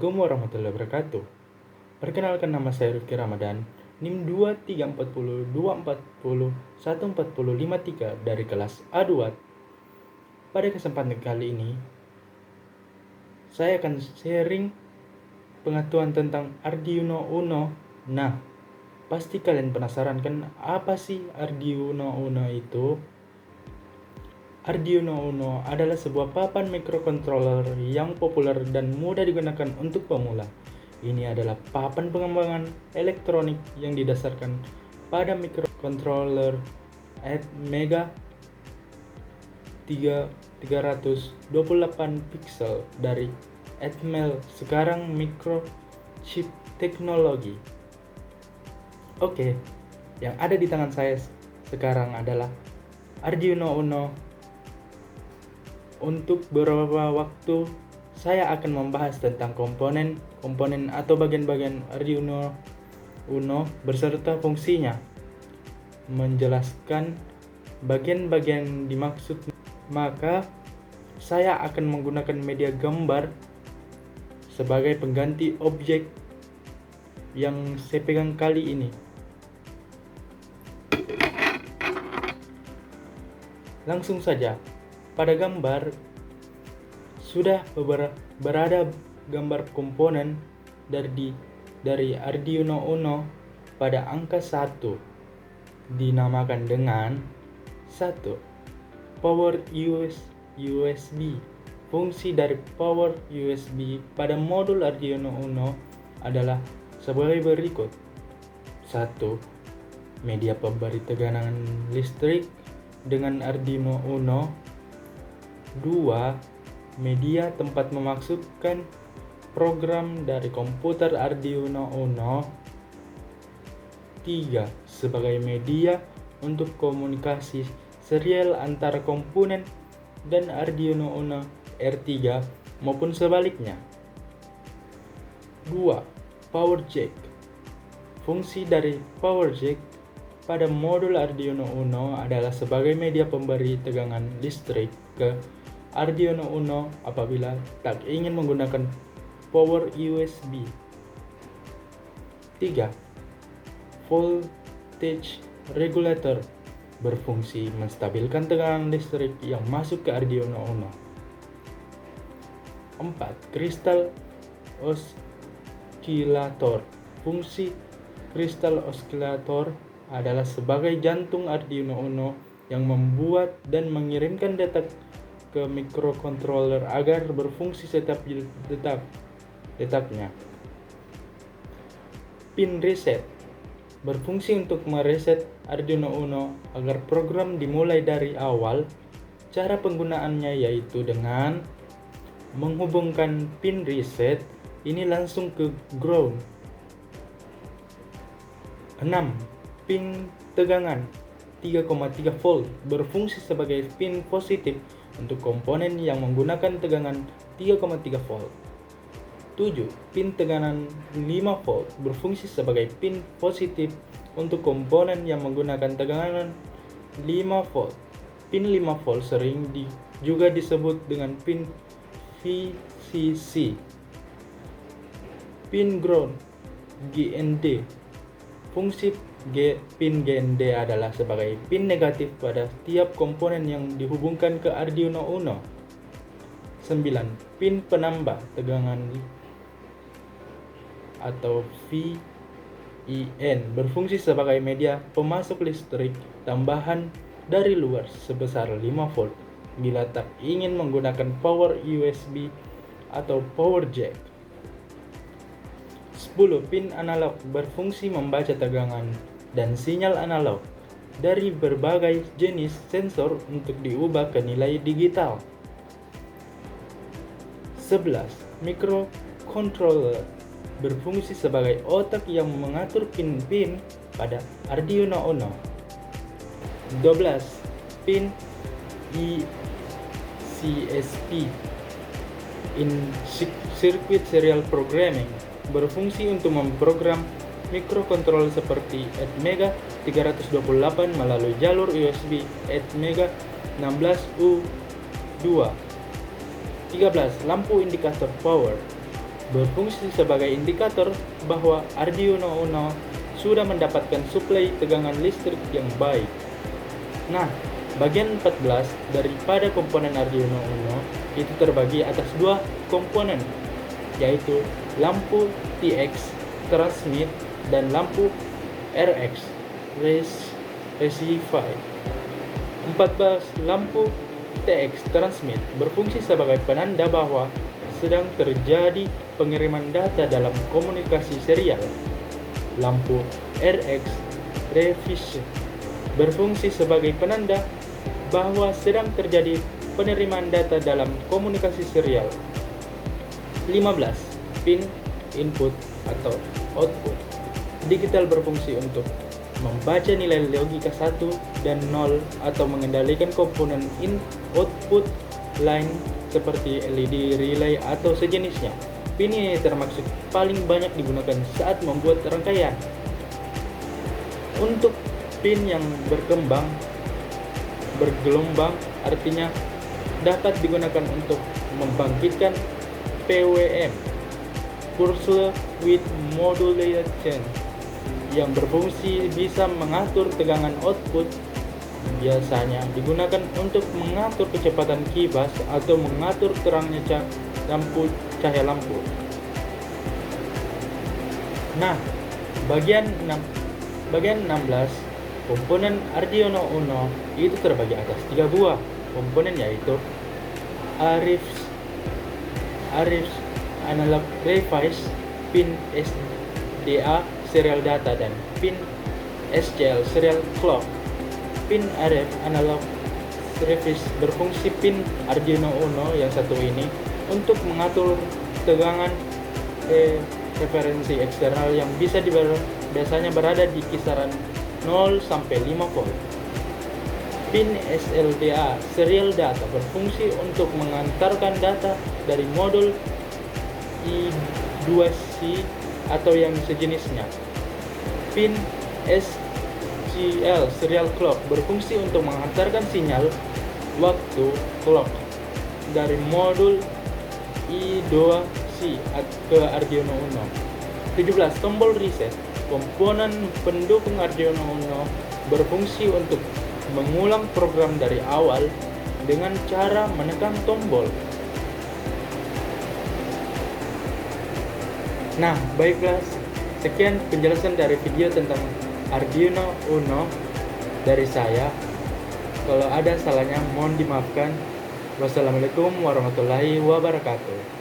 Assalamualaikum warahmatullahi wabarakatuh. Perkenalkan, nama saya Rifki Ramadan, NIM 234024014053 dari kelas A2. Pada kesempatan kali ini, saya akan sharing pengetahuan tentang Arduino Uno. Nah, pasti kalian penasaran kan, apa sih Arduino Uno itu? Arduino Uno adalah sebuah papan microcontroller yang populer dan mudah digunakan untuk pemula. Ini adalah papan pengembangan elektronik yang didasarkan pada microcontroller Atmega 328 pixel dari Atmel, sekarang microchip teknologi. Oke, yang ada di tangan saya sekarang adalah Arduino Uno. Untuk beberapa waktu, saya akan membahas tentang komponen atau bagian-bagian Arduino Uno beserta fungsinya, menjelaskan bagian-bagian dimaksud. Maka, saya akan menggunakan media gambar sebagai pengganti objek yang saya pegang kali ini. Langsung saja. Pada gambar sudah berada gambar komponen dari Arduino Uno pada angka 1, dinamakan dengan 1. Power USB. Fungsi dari power USB pada modul Arduino Uno adalah sebagai berikut. 1. Media pemberi tegangan listrik dengan Arduino Uno. 2. Media tempat memasukkan program dari komputer Arduino Uno. 3. Sebagai media untuk komunikasi serial antara komponen dan Arduino Uno R3 maupun sebaliknya. 2. Power jack. Fungsi dari power jack pada modul Arduino Uno adalah sebagai media pemberi tegangan listrik ke Arduino Uno apabila tak ingin menggunakan power USB. 3. Voltage regulator, berfungsi menstabilkan tegangan listrik yang masuk ke Arduino Uno. 4. Kristal oscillator. Fungsi kristal oscillator adalah sebagai jantung Arduino Uno yang membuat dan mengirimkan data ke microcontroller agar berfungsi setiap detaknya. Pin reset berfungsi untuk mereset Arduino Uno agar program dimulai dari awal. Cara penggunaannya yaitu dengan menghubungkan pin reset ini langsung ke ground. 6. Pin tegangan 3,3 volt berfungsi sebagai pin positif untuk komponen yang menggunakan tegangan 3,3 volt. 7. Pin tegangan 5 volt berfungsi sebagai pin positif untuk komponen yang menggunakan tegangan 5 volt. Pin 5 volt sering juga disebut dengan pin VCC. Pin ground GND. Fungsi pin GND adalah sebagai pin negatif pada tiap komponen yang dihubungkan ke Arduino Uno. 9. Pin penambah tegangan atau VIN berfungsi sebagai media pemasok listrik tambahan dari luar sebesar 5 volt bila tak ingin menggunakan power USB atau power jack. 10. Pin analog berfungsi membaca tegangan dan sinyal analog dari berbagai jenis sensor untuk diubah ke nilai digital. 11. Microcontroller berfungsi sebagai otak yang mengatur pin-pin pada Arduino Uno. 12. Pin ECSP in Circuit Serial Programming berfungsi untuk memprogram mikrokontroler seperti Atmega 328 melalui jalur USB Atmega 16U2. 13. Lampu indikator power berfungsi sebagai indikator bahwa Arduino Uno sudah mendapatkan suplai tegangan listrik yang baik. Nah, bagian 14 daripada komponen Arduino Uno itu terbagi atas dua komponen, yaitu lampu TX transmit dan lampu RX receive. 14 lampu TX transmit berfungsi sebagai penanda bahwa sedang terjadi pengiriman data dalam komunikasi serial. Lampu RX receive berfungsi sebagai penanda bahwa sedang terjadi penerimaan data dalam komunikasi serial. 15. Pin input atau output digital berfungsi untuk membaca nilai logika 1 dan 0 atau mengendalikan komponen output lain seperti LED, relay, atau sejenisnya. Pin ini termasuk paling banyak digunakan saat membuat rangkaian. Untuk pin yang bergelombang artinya dapat digunakan untuk membangkitkan PWM, pulse width modulation, yang berfungsi bisa mengatur tegangan output. Biasanya digunakan untuk mengatur kecepatan kipas atau mengatur terangnya cahaya lampu. Nah, bagian 16 komponen Arduino Uno itu terbagi atas 3 buah komponen, yaitu Arifs analog device, pin SDA serial data, dan pin SCL serial clock. Pin RF analog device berfungsi pin Arduino Uno yang satu ini untuk mengatur tegangan referensi eksternal yang biasanya berada di kisaran 0 sampai 5 volt. Pin SLDA serial data berfungsi untuk mengantarkan data dari modul I2C atau yang sejenisnya. Pin SCL serial clock berfungsi untuk mengantarkan sinyal waktu clock dari modul I2C ke Arduino Uno. 17. Tombol reset komponen pendukung Arduino Uno berfungsi untuk mengulang program dari awal dengan cara menekan tombol. Nah, baiklah, sekian penjelasan dari video tentang Arduino Uno dari saya. Kalau ada salahnya mohon dimaafkan. Wassalamualaikum warahmatullahi wabarakatuh.